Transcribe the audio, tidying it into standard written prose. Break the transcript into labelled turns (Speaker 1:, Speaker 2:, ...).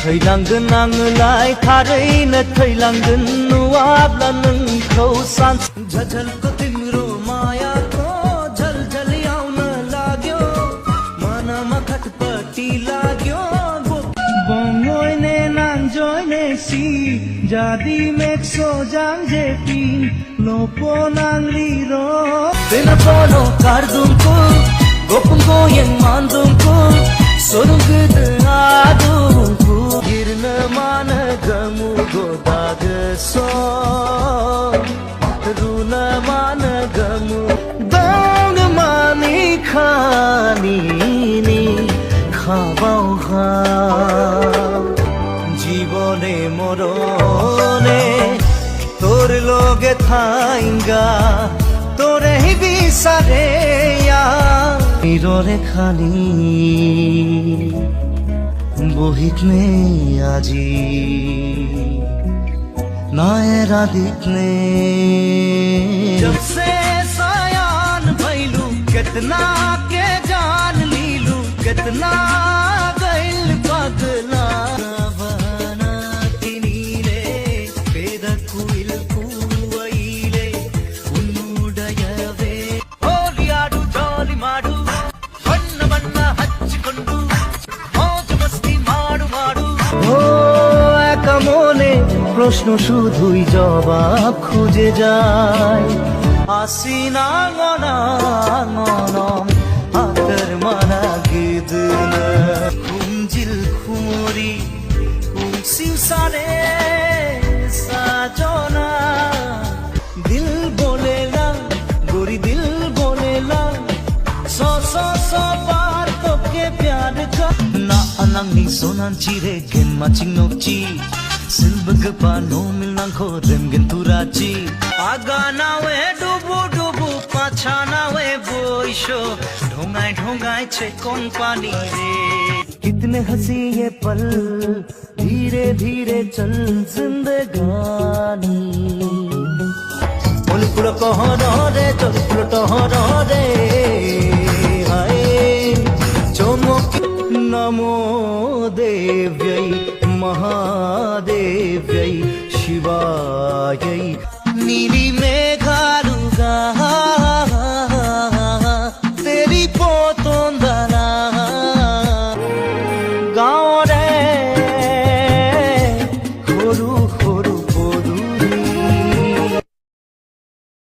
Speaker 1: थैलांगोन आङोलाय थारैनो थैलांगोन नुवाब्ला नोंखौ सान झझलको तिम्रो मायाको झलझली आउन लाग्यो मनमा खटपटी लाग्यो बङोइने नांजोइने सी जादी मेक्सो जांजेपी लोपो नांलिरो तिनपोनो कार्दुमको गोपुंको yang mandumku sorungku adumku girna mana gamu godageso runa mana gamu dong mani khani ni khabau ha জীবনে মরণে তোর লগে থাইঙ্গা তোরে হি বিচারে নিররে খানি বহিতনে আজি नायरा दिखने जब से सायान भैलू कितना के जान लीलू कितना गैल पगला बना तिनीले पेद कुइल कुवैले उन्नुडयवे होलियाडु जाली माडु बन्न बन्न हच्चिकोंडु मौज मस्ती माडु माडु ओ एका প্রশ্ন শুধুই জবাব খুঁজে যায় আসিনা গনাগনম হাতের মানা গিদন খুমজিল খুমরি খুমসিসারে সাজনা দিল বলে না গোরি দিল বলে না সো সো সো বার তোকে প্যার কা না anangni sonan chire gen maching nokchi silbag pa no milnang kho remgen turachi aga na we dubu dubu pacha na we boisho ढोंगाय ढोंगाय छे company re कितने हंसी ये पल धीरे धीरे चल जिंदगानी बोल पुरो कहर रे चल पुरो टहर रे